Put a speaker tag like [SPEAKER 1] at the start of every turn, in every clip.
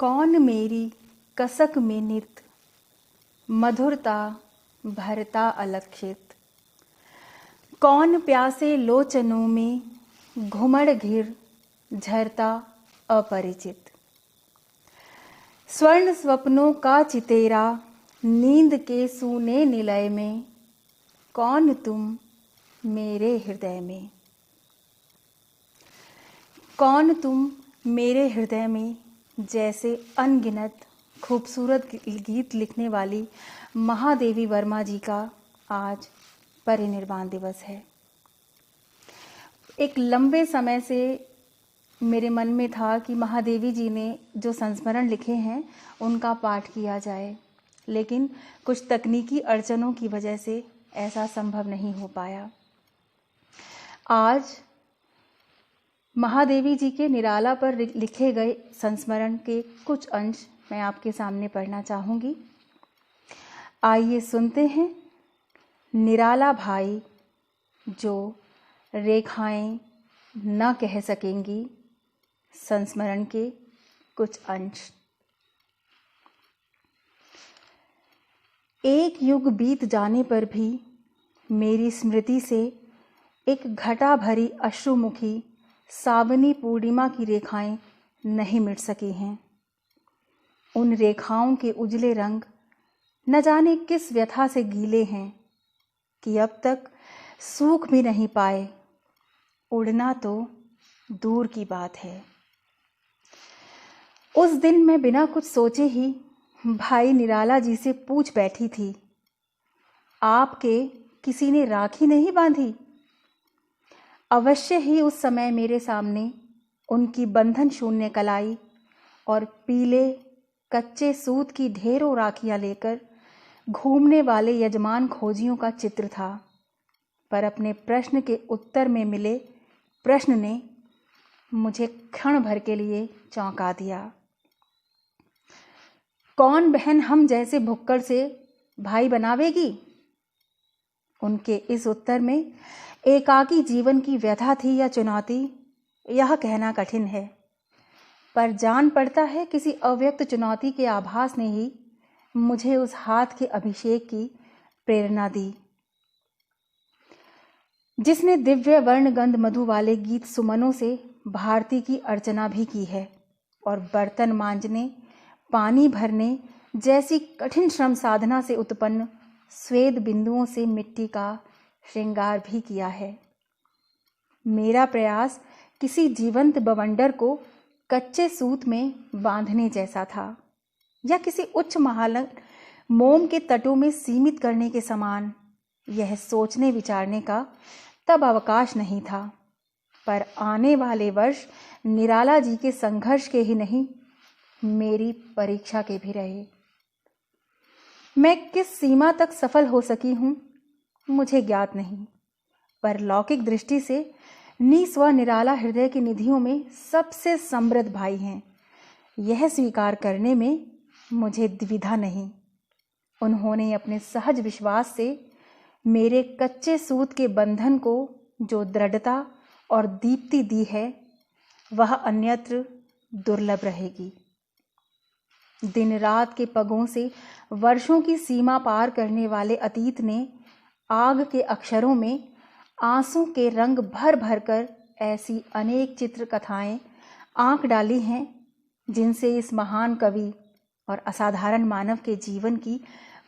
[SPEAKER 1] कौन मेरी कसक में नित मधुरता भरता अलक्षित। कौन प्यासे लोचनों में घुमड़ घिर झरता अपरिचित। स्वर्ण स्वप्नों का चितेरा नींद के सूने निलय में, कौन तुम मेरे हृदय में। कौन तुम मेरे हृदय में जैसे अनगिनत खूबसूरत गीत लिखने वाली महादेवी वर्मा जी का आज परिनिर्वाण दिवस है। एक लंबे समय से मेरे मन में था कि महादेवी जी ने जो संस्मरण लिखे हैं उनका पाठ किया जाए, लेकिन कुछ तकनीकी अड़चनों की वजह से ऐसा संभव नहीं हो पाया। आज महादेवी जी के निराला पर लिखे गए संस्मरण के कुछ अंश मैं आपके सामने पढ़ना चाहूँगी। आइए सुनते हैं निराला भाई जो रेखाएं न कह सकेंगी, संस्मरण के कुछ अंश। एक युग बीत जाने पर भी मेरी स्मृति से एक घटा भरी अश्रुमुखी सावनी पूर्णिमा की रेखाएं नहीं मिट सकी हैं। उन रेखाओं के उजले रंग न जाने किस व्यथा से गीले हैं कि अब तक सूख भी नहीं पाए। उड़ना तो दूर की बात है। उस दिन मैं बिना कुछ सोचे ही भाई निराला जी से पूछ बैठी थी, आपके किसी ने राखी नहीं बांधी? अवश्य ही उस समय मेरे सामने उनकी बंधन शून्य कलाई और पीले कच्चे सूत की ढेरों राखियां लेकर घूमने वाले यजमान खोजियों का चित्र था। पर अपने प्रश्न के उत्तर में मिले प्रश्न ने मुझे क्षण भर के लिए चौंका दिया। कौन बहन हम जैसे भुक्कड़ से भाई बनावेगी? उनके इस उत्तर में एकाकी जीवन की व्यथा थी या चुनौती, यह कहना कठिन है, पर जान पड़ता है किसी अव्यक्त चुनौती के आभास ने ही मुझे उस हाथ के अभिषेक की प्रेरणा दी, जिसने दिव्य वर्णगंध मधु वाले गीत सुमनों से भारती की अर्चना भी की है और बर्तन मांजने, पानी भरने जैसी कठिन श्रम साधना से उत्पन्न स्वेद बिंदुओं से मिट्टी का श्रृंगार भी किया है। मेरा प्रयास किसी जीवंत बवंडर को कच्चे सूत में बांधने जैसा था या किसी उच्च महालंग मोम के तटों में सीमित करने के समान। यह सोचने विचारने का तब अवकाश नहीं था, पर आने वाले वर्ष निराला जी के संघर्ष के ही नहीं, मेरी परीक्षा के भी रहे। मैं किस सीमा तक सफल हो सकी हूं मुझे ज्ञात नहीं, पर लौकिक दृष्टि से निस्व निराला हृदय की निधियों में सबसे समृद्ध भाई हैं, यह स्वीकार करने में मुझे द्विधा नहीं। उन्होंने अपने सहज विश्वास से मेरे कच्चे सूत के बंधन को जो दृढ़ता और दीप्ति दी है, वह अन्यत्र दुर्लभ रहेगी। दिन रात के पगों से वर्षों की सीमा पार करने वाले अतीत ने आग के अक्षरों में आंसू के रंग भर भर कर ऐसी अनेक चित्र कथाएं आंक डाली हैं, जिनसे इस महान कवि और असाधारण मानव के जीवन की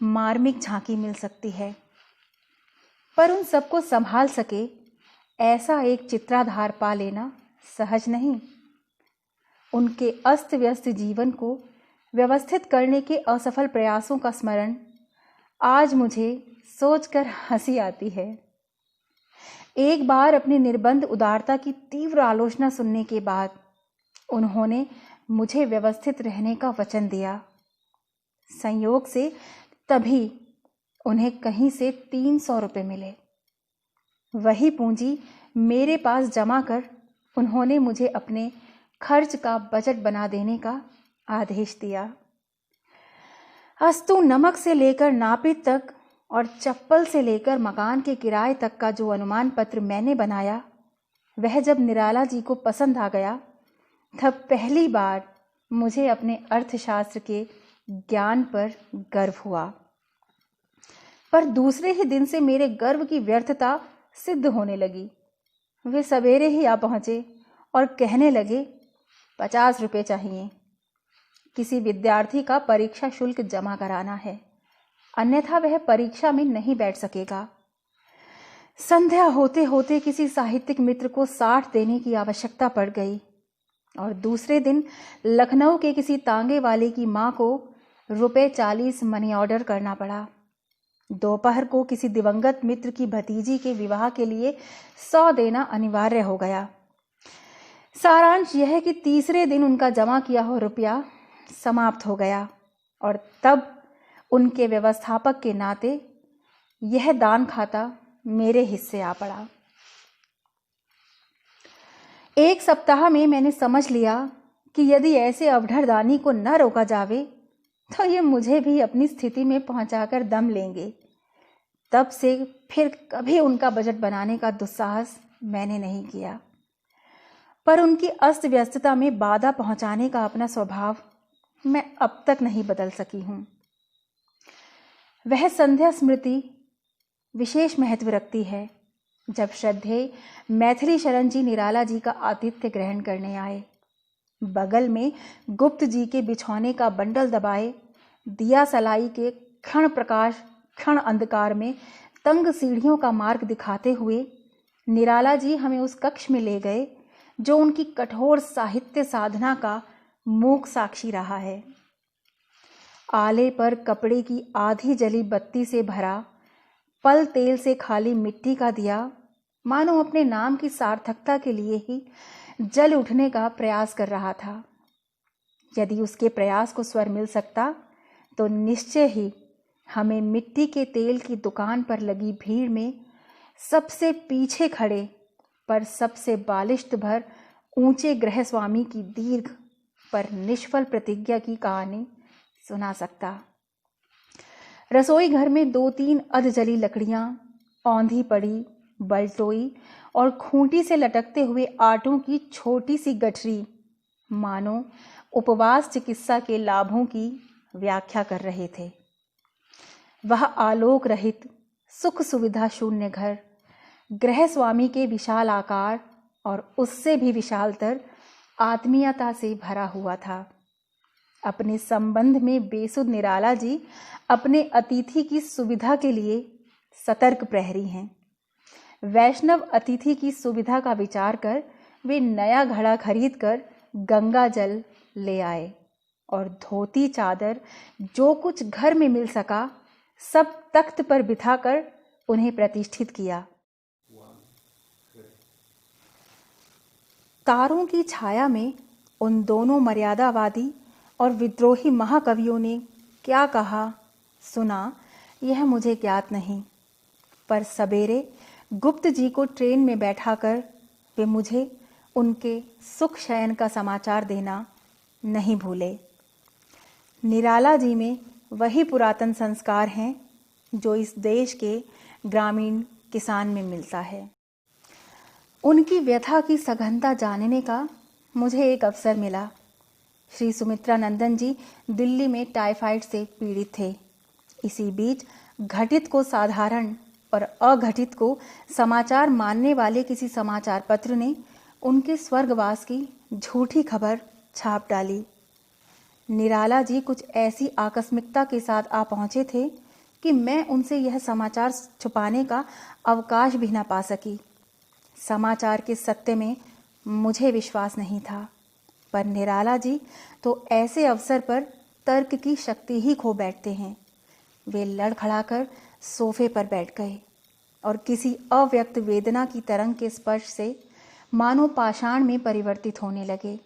[SPEAKER 1] मार्मिक झांकी मिल सकती है। पर उन सबको संभाल सके ऐसा एक चित्राधार पा लेना सहज नहीं। उनके अस्त व्यस्त जीवन को व्यवस्थित करने के असफल प्रयासों का स्मरण आज मुझे सोचकर हंसी आती है। एक बार अपनी निर्बंध उदारता की तीव्र आलोचना सुनने के बाद उन्होंने मुझे व्यवस्थित रहने का वचन दिया। संयोग से तभी उन्हें कहीं से 300 रुपये मिले। वही पूंजी मेरे पास जमा कर उन्होंने मुझे अपने खर्च का बजट बना देने का आदेश दिया। अस्तु नमक से लेकर नापित तक और चप्पल से लेकर मकान के किराए तक का जो अनुमान पत्र मैंने बनाया, वह जब निराला जी को पसंद आ गया, तब पहली बार मुझे अपने अर्थशास्त्र के ज्ञान पर गर्व हुआ। पर दूसरे ही दिन से मेरे गर्व की व्यर्थता सिद्ध होने लगी। वे सवेरे ही आ पहुंचे और कहने लगे 50 रुपये चाहिए। किसी विद्यार्थी का परीक्षा शुल्क जमा कराना है, अन्यथा वह परीक्षा में नहीं बैठ सकेगा। संध्या होते होते किसी साहित्यिक मित्र को 60 देने की आवश्यकता पड़ गई और दूसरे दिन लखनऊ के किसी तांगे वाले की मां को ₹40 मनी ऑर्डर करना पड़ा। दोपहर को किसी दिवंगत मित्र की भतीजी के विवाह के लिए 100 देना अनिवार्य हो गया। सारांश यह है कि तीसरे दिन उनका जमा किया हुआ रुपया समाप्त हो गया और तब उनके व्यवस्थापक के नाते यह दान खाता मेरे हिस्से आ पड़ा। एक सप्ताह में मैंने समझ लिया कि यदि ऐसे अवढर दानी को न रोका जावे तो ये मुझे भी अपनी स्थिति में पहुंचाकर दम लेंगे। तब से फिर कभी उनका बजट बनाने का दुस्साहस मैंने नहीं किया। पर उनकी अस्त व्यस्तता में बाधा पहुंचाने का अपना स्वभाव मैं अब तक नहीं बदल सकी हूं। वह संध्या स्मृति विशेष महत्व रखती है जब श्रद्धेय मैथिली शरण जी निराला जी का आतिथ्य ग्रहण करने आए। बगल में गुप्त जी के बिछौने का बंडल दबाए दिया सलाई के क्षण प्रकाश क्षण अंधकार में तंग सीढ़ियों का मार्ग दिखाते हुए निराला जी हमें उस कक्ष में ले गए जो उनकी कठोर साहित्य साधना का मूक साक्षी रहा है। आले पर कपड़े की आधी जली बत्ती से भरा पल तेल से खाली मिट्टी का दिया मानो अपने नाम की सार्थकता के लिए ही जल उठने का प्रयास कर रहा था। यदि उसके प्रयास को स्वर मिल सकता तो निश्चय ही हमें मिट्टी के तेल की दुकान पर लगी भीड़ में सबसे पीछे खड़े पर सबसे बालिश्त भर ऊंचे गृहस्वामी की दीर्घ पर निष्फल प्रतिज्ञा की कहानी सुना सकता। रसोई घर में 2-3 अधजली लकड़ियां, औंधी पड़ी बलटोई और खूंटी से लटकते हुए आटों की छोटी सी गठरी मानो उपवास चिकित्सा के लाभों की व्याख्या कर रहे थे। वह आलोक रहित सुख सुविधा शून्य घर गृहस्वामी के विशाल आकार और उससे भी विशालतर आत्मीयता से भरा हुआ था। अपने संबंध में बेसुध निराला जी अपने अतिथि की सुविधा के लिए सतर्क प्रहरी हैं। वैष्णव अतिथि की सुविधा का विचार कर वे नया घड़ा खरीद कर गंगा जल ले आए और धोती चादर जो कुछ घर में मिल सका सब तख्त पर बिठाकर उन्हें प्रतिष्ठित किया। तारों की छाया में उन दोनों मर्यादावादी और विद्रोही महाकवियों ने क्या कहा सुना यह मुझे ज्ञात नहीं, पर सवेरे गुप्त जी को ट्रेन में बैठाकर वे मुझे उनके सुख शयन का समाचार देना नहीं भूले। निराला जी में वही पुरातन संस्कार हैं जो इस देश के ग्रामीण किसान में मिलता है। उनकी व्यथा की सघनता जानने का मुझे एक अवसर मिला। श्री सुमित्रा नंदन जी दिल्ली में टाइफाइड से पीड़ित थे। इसी बीच घटित को साधारण और अघटित को समाचार मानने वाले किसी समाचार पत्र ने उनके स्वर्गवास की झूठी खबर छाप डाली। निराला जी कुछ ऐसी आकस्मिकता के साथ आ पहुंचे थे कि मैं उनसे यह समाचार छुपाने का अवकाश भी न पा सकी। समाचार के सत्य में मुझे विश्वास नहीं था, पर निराला जी तो ऐसे अवसर पर तर्क की शक्ति ही खो बैठते हैं। वे लड़खड़ाकर सोफे पर बैठ गए और किसी अव्यक्त वेदना की तरंग के स्पर्श से मानो पाषाण में परिवर्तित होने लगे।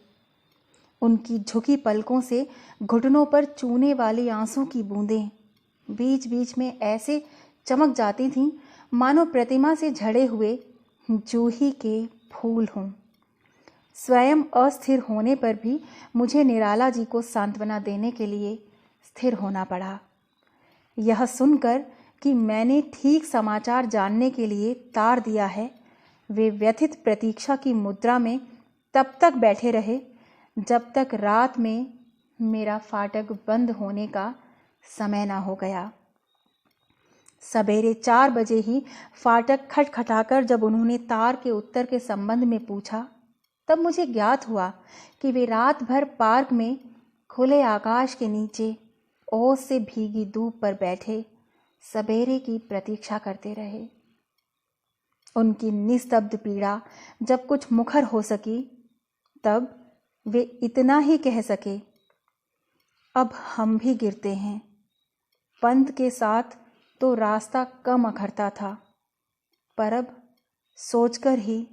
[SPEAKER 1] उनकी झुकी पलकों से घुटनों पर चूने वाली आंसू की बूंदें बीच बीच में ऐसे चमक जाती थीं मानो प्रतिमा से झड़े हुए जूही के फूल हों। स्वयं अस्थिर होने पर भी मुझे निराला जी को सांत्वना देने के लिए स्थिर होना पड़ा। यह सुनकर कि मैंने ठीक समाचार जानने के लिए तार दिया है, वे व्यथित प्रतीक्षा की मुद्रा में तब तक बैठे रहे जब तक रात में मेरा फाटक बंद होने का समय ना हो गया। सवेरे 4 बजे ही फाटक खटखटाकर जब उन्होंने तार के उत्तर के संबंध में पूछा, तब मुझे ज्ञात हुआ कि वे रात भर पार्क में खुले आकाश के नीचे ओस से भीगी धूप पर बैठे सवेरे की प्रतीक्षा करते रहे। उनकी निस्तब्ध पीड़ा जब कुछ मुखर हो सकी, तब वे इतना ही कह सके, अब हम भी गिरते हैं। पंथ के साथ तो रास्ता कम अखरता था, पर अब सोचकर ही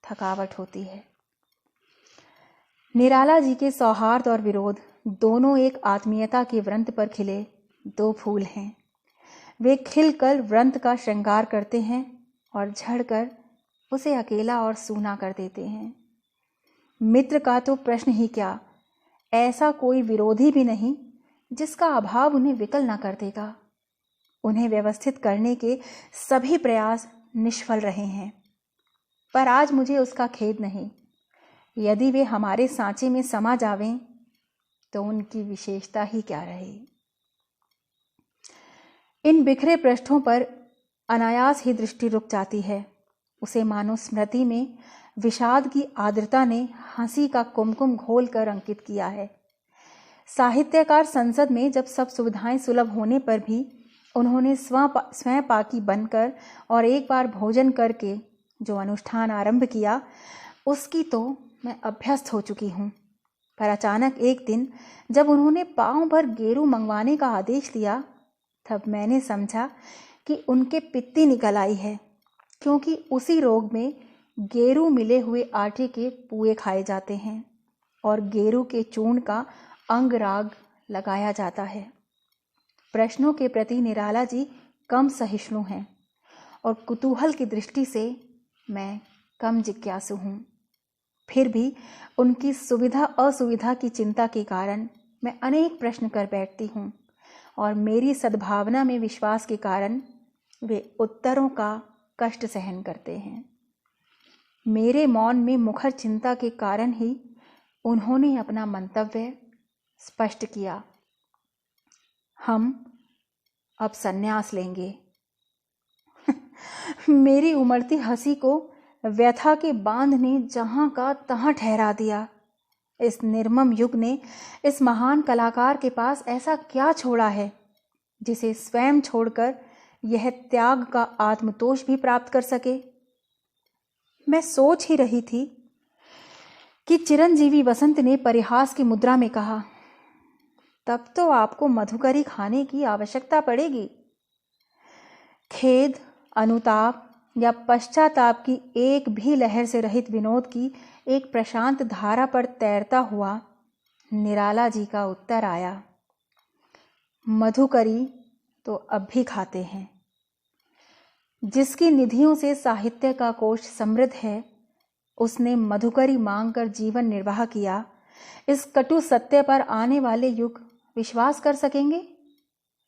[SPEAKER 1] थकावट होती है। निराला जी के सौहार्द और विरोध दोनों एक आत्मीयता के व्रंत पर खिले 2 फूल हैं। वे खिलकर व्रंत का श्रृंगार करते हैं और झड़कर उसे अकेला और सूना कर देते हैं। मित्र का तो प्रश्न ही क्या, ऐसा कोई विरोधी भी नहीं जिसका अभाव उन्हें विकल न कर देगा। उन्हें व्यवस्थित करने के सभी प्रयास निष्फल रहे हैं, पर आज मुझे उसका खेद नहीं। यदि वे हमारे सांचे में समा जावें तो उनकी विशेषता ही क्या रही। इन बिखरे पृष्ठों पर अनायास ही दृष्टि रुक जाती है। उसे मानो स्मृति में विषाद की आर्द्रता ने हंसी का कुमकुम घोल कर अंकित किया है। साहित्यकार संसद में जब सब सुविधाएं सुलभ होने पर भी उन्होंने स्वयं पाकी बनकर और एक बार भोजन करके जो अनुष्ठान आरंभ किया, उसकी तो मैं अभ्यस्त हो चुकी हूँ। पर अचानक एक दिन जब उन्होंने पाँव भर गेरू मंगवाने का आदेश दिया, तब मैंने समझा कि उनके पित्ती निकल आई है, क्योंकि उसी रोग में गेरू मिले हुए आटे के पुए खाए जाते हैं और गेरू के चूर्ण का अंगराग लगाया जाता है। प्रश्नों के प्रति निराला जी कम सहिष्णु हैं और कुतूहल की दृष्टि से मैं कम जिज्ञासु हूँ। फिर भी उनकी सुविधा असुविधा की चिंता के कारण मैं अनेक प्रश्न कर बैठती हूँ और मेरी सद्भावना में विश्वास के कारण वे उत्तरों का कष्ट सहन करते हैं। मेरे मौन में मुखर चिंता के कारण ही उन्होंने अपना मंतव्य स्पष्ट किया। हम अब संन्यास लेंगे। मेरी उमड़ती हंसी को व्यथा के बांध ने जहां का तहां ठहरा दिया। इस निर्मम युग ने इस महान कलाकार के पास ऐसा क्या छोड़ा है जिसे स्वयं छोड़कर यह त्याग का आत्मतोष भी प्राप्त कर सके। मैं सोच ही रही थी कि चिरंजीवी वसंत ने परिहास की मुद्रा में कहा, तब तो आपको मधुकरी खाने की आवश्यकता पड़ेगी। खेद, अनुताप या पश्चाताप की एक भी लहर से रहित विनोद की एक प्रशांत धारा पर तैरता हुआ निराला जी का उत्तर आया, मधुकरी तो अब भी खाते हैं। जिसकी निधियों से साहित्य का कोश समृद्ध है, उसने मधुकरी मांगकर जीवन निर्वाह किया। इस कटु सत्य पर आने वाले युग विश्वास कर सकेंगे?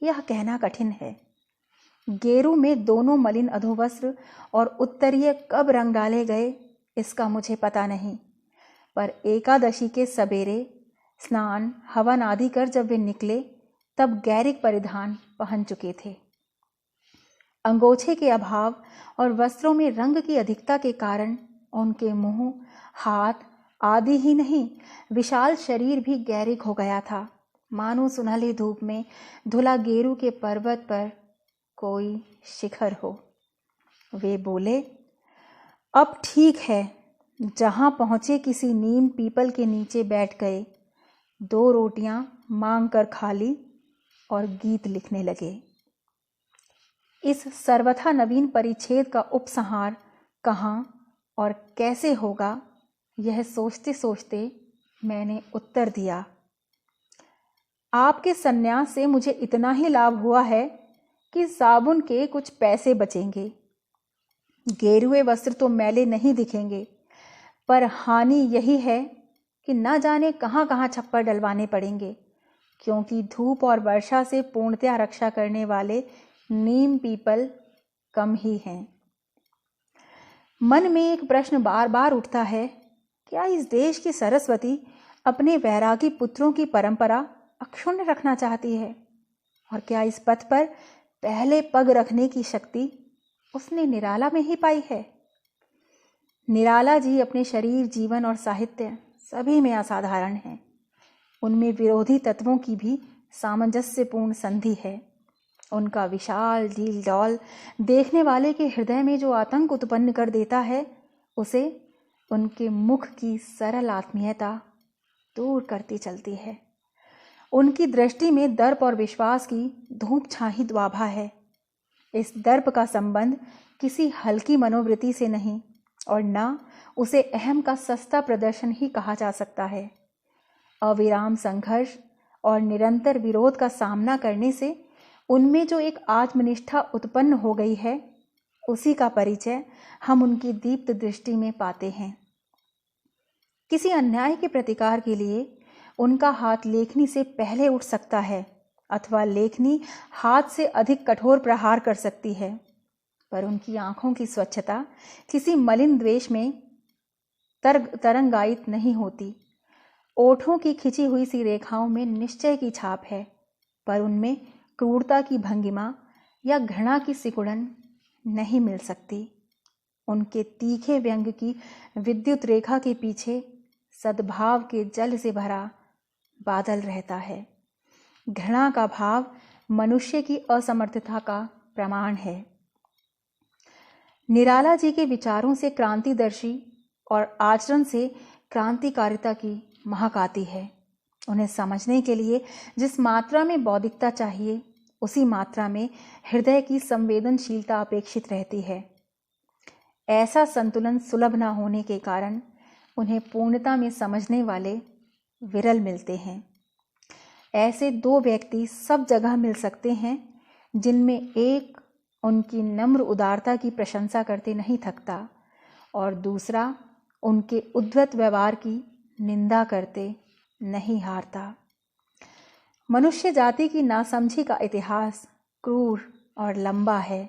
[SPEAKER 1] यह कहना कठिन है। गेरू में दोनों मलिन अधोवस्त्र और उत्तरीय कब रंग डाले गए, इसका मुझे पता नहीं, पर एकादशी के सवेरे स्नान हवन आदि कर जब वे निकले, तब गैरिक परिधान पहन चुके थे। अंगोछे के अभाव और वस्त्रों में रंग की अधिकता के कारण उनके मुंह, हाथ आदि ही नहीं, विशाल शरीर भी गैरिक हो गया था, मानो सुनहले धूप में धुला गेरू के पर्वत पर कोई शिखर हो। वे बोले, अब ठीक है। जहां पहुंचे किसी नीम पीपल के नीचे बैठ गए, 2 रोटियां मांग कर खा ली और गीत लिखने लगे। इस सर्वथा नवीन परिच्छेद का उपसंहार कहाँ और कैसे होगा, यह सोचते सोचते मैंने उत्तर दिया, आपके सन्यास से मुझे इतना ही लाभ हुआ है कि साबुन के कुछ पैसे बचेंगे। गेरुए वस्त्र तो मैले नहीं दिखेंगे, पर हानि यही है कि न जाने कहाँ कहाँ छप्पर डलवाने पड़ेंगे, क्योंकि धूप और वर्षा से पूर्णतया रक्षा करने वाले नीम पीपल कम ही हैं। मन में एक प्रश्न बार बार उठता है, क्या इस देश की सरस्वती अपने वैरागी पुत्रों की परंपरा अक्षुण्ण रखना चाहती है। और क्या इस पथ पर पहले पग रखने की शक्ति उसने निराला में ही पाई है? निराला जी अपने शरीर, जीवन और साहित्य सभी में असाधारण हैं। उनमें विरोधी तत्वों की भी सामंजस्यपूर्ण संधि है। उनका विशाल डील डौल देखने वाले के हृदय में जो आतंक उत्पन्न कर देता है, उसे उनके मुख की सरल आत्मीयता दूर करती चलती है। उनकी दृष्टि में दर्प और विश्वास की धूप छाही द्वाभा है। इस दर्प का संबंध किसी हल्की मनोवृत्ति से नहीं और न उसे अहम का सस्ता प्रदर्शन ही कहा जा सकता है। अविराम संघर्ष और निरंतर विरोध का सामना करने से उनमें जो एक आत्मनिष्ठा उत्पन्न हो गई है, उसी का परिचय हम उनकी दीप्त दृष्टि में पाते हैं। किसी अन्याय के प्रतिकार के लिए उनका हाथ लेखनी से पहले उठ सकता है अथवा लेखनी हाथ से अधिक कठोर प्रहार कर सकती है, पर उनकी आंखों की स्वच्छता किसी मलिन द्वेष में तरंगायित नहीं होती। ओठों की खिंची हुई सी रेखाओं में निश्चय की छाप है, पर उनमें क्रूरता की भंगिमा या घृणा की सिकुड़न नहीं मिल सकती। उनके तीखे व्यंग की विद्युत रेखा के पीछे सद्भाव के जल से भरा बादल रहता है। घृणा का भाव मनुष्य की असमर्थता का प्रमाण है। निराला जी के विचारों से क्रांतिदर्शी और आचरण से क्रांतिकारिता की महक आती है। उन्हें समझने के लिए जिस मात्रा में बौद्धिकता चाहिए, उसी मात्रा में हृदय की संवेदनशीलता अपेक्षित रहती है। ऐसा संतुलन सुलभ न होने के कारण उन्हें पूर्णता में समझने वाले विरल मिलते हैं। ऐसे दो व्यक्ति सब जगह मिल सकते हैं, जिनमें एक उनकी नम्र उदारता की प्रशंसा करते नहीं थकता और दूसरा उनके उद्धत व्यवहार की निंदा करते नहीं हारता। मनुष्य जाति की नासमझी का इतिहास क्रूर और लंबा है।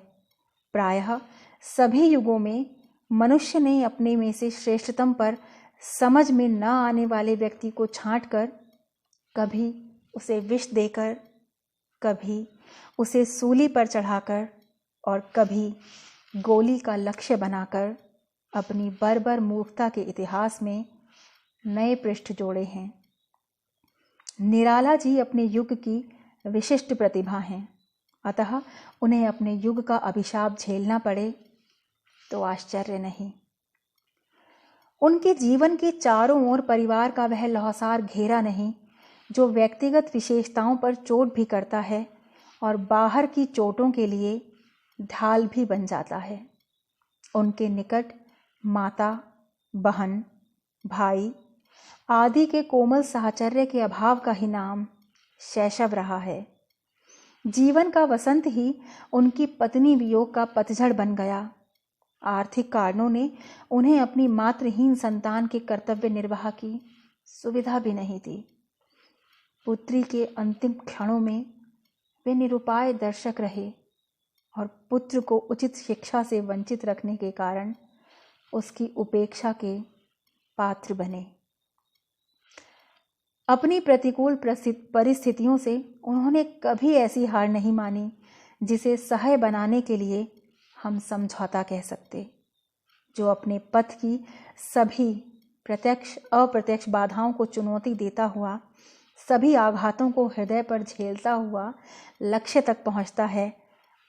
[SPEAKER 1] प्रायः सभी युगों में मनुष्य ने अपने में से श्रेष्ठतम पर समझ में न आने वाले व्यक्ति को छांटकर कभी उसे विष देकर, कभी उसे सूली पर चढ़ाकर और कभी गोली का लक्ष्य बनाकर अपनी बर्बर मूर्खता के इतिहास में नए पृष्ठ जोड़े हैं। निराला जी अपने युग की विशिष्ट प्रतिभा हैं, अतः उन्हें अपने युग का अभिशाप झेलना पड़े तो आश्चर्य नहीं। उनके जीवन के चारों ओर परिवार का वह लौहसार घेरा नहीं, जो व्यक्तिगत विशेषताओं पर चोट भी करता है और बाहर की चोटों के लिए ढाल भी बन जाता है। उनके निकट माता, बहन, भाई आदि के कोमल साहचर्य के अभाव का ही नाम शैशव रहा है। जीवन का वसंत ही उनकी पत्नी वियोग का पतझड़ बन गया। आर्थिक कारणों ने उन्हें अपनी मातृहीन संतान के कर्तव्य निर्वाह की सुविधा भी नहीं दी। पुत्री के अंतिम क्षणों में वे निरुपाय दर्शक रहे और पुत्र को उचित शिक्षा से वंचित रखने के कारण उसकी उपेक्षा के पात्र बने। अपनी प्रतिकूल परिस्थितियों से उन्होंने कभी ऐसी हार नहीं मानी जिसे सहाय बनाने के लिए हम समझौता कह सकते। जो अपने पथ की सभी प्रत्यक्ष अप्रत्यक्ष बाधाओं को चुनौती देता हुआ, सभी आघातों को हृदय पर झेलता हुआ लक्ष्य तक पहुंचता है,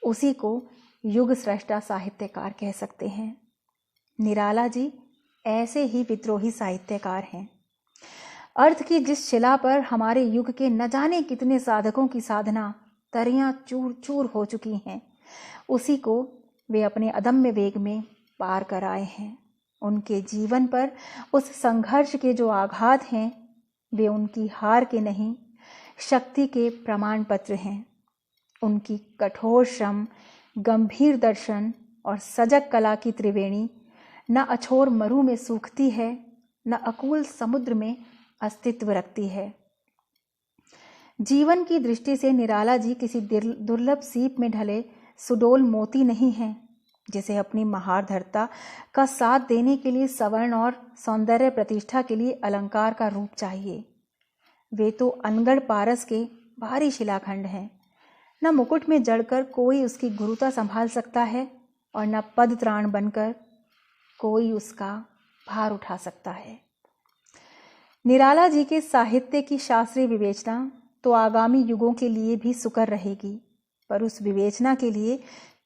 [SPEAKER 1] उसी को युग स्रष्टा साहित्यकार कह सकते हैं। निराला जी ऐसे ही विद्रोही साहित्यकार हैं। अर्थ की जिस शिला पर हमारे युग के न जाने कितने साधकों की साधना तरियां चूर चूर हो चुकी हैं, उसी को वे अपने अदम्य वेग में पार कर आए हैं। उनके जीवन पर उस संघर्ष के जो आघात हैं, वे उनकी हार के नहीं, शक्ति के प्रमाण पत्र हैं। उनकी कठोर श्रम, गंभीर दर्शन और सजग कला की त्रिवेणी न अछोर मरु में सूखती है, न अकूल समुद्र में अस्तित्व रखती है। जीवन की दृष्टि से निराला जी किसी दुर्लभ सीप में ढले सुडोल मोती नहीं हैं, जिसे अपनी महारधरता का साथ देने के लिए सवर्ण और सौंदर्य प्रतिष्ठा के लिए अलंकार का रूप चाहिए। वे तो अनगढ़ पारस के भारी शिलाखंड हैं। न मुकुट में जड़कर कोई उसकी गुरुता संभाल सकता है और न पद त्राण बनकर कोई उसका भार उठा सकता है। निराला जी के साहित्य की शास्त्रीय विवेचना तो आगामी युगों के लिए भी सुकर रहेगी, पर उस विवेचना के लिए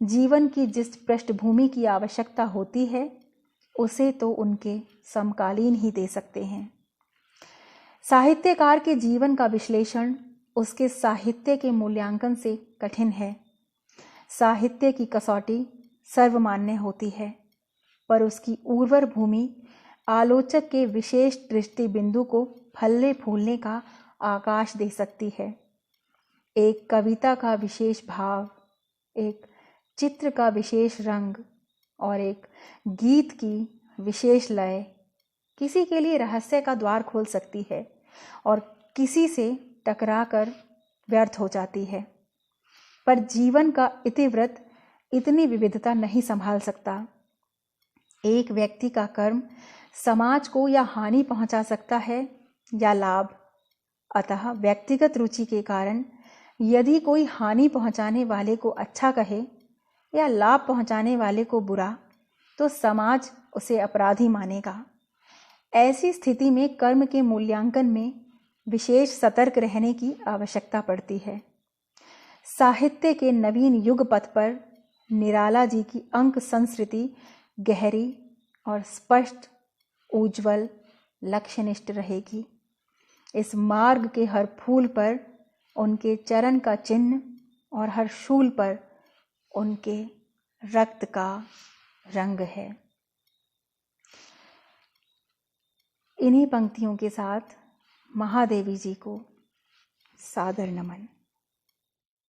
[SPEAKER 1] जीवन की जिस पृष्ठभूमि की आवश्यकता होती है उसे तो उनके समकालीन ही दे सकते हैं। साहित्यकार के जीवन का विश्लेषण उसके साहित्य के मूल्यांकन से कठिन है। साहित्य की कसौटी सर्वमान्य होती है, पर उसकी उर्वर भूमि आलोचक के विशेष दृष्टि बिंदु को फलने फूलने का आकाश दे सकती है। एक कविता का विशेष भाव, एक चित्र का विशेष रंग और एक गीत की विशेष लय किसी के लिए रहस्य का द्वार खोल सकती है और किसी से टकराकर व्यर्थ हो जाती है। पर जीवन का इतिवृत्त इतनी विविधता नहीं संभाल सकता। एक व्यक्ति का कर्म समाज को या हानि पहुंचा सकता है या लाभ। अतः व्यक्तिगत रुचि के कारण यदि कोई हानि पहुंचाने वाले को अच्छा कहे या लाभ पहुंचाने वाले को बुरा, तो समाज उसे अपराधी मानेगा। ऐसी स्थिति में कर्म के मूल्यांकन में विशेष सतर्क रहने की आवश्यकता पड़ती है। साहित्य के नवीन युग पथ पर निराला जी की अंक संस्कृति गहरी और स्पष्ट, उज्ज्वल, लक्ष्यनिष्ठ रहेगी। इस मार्ग के हर फूल पर उनके चरण का चिन्ह और हर शूल पर उनके रक्त का रंग है। इन्हीं पंक्तियों के साथ महादेवी जी को सादर नमन।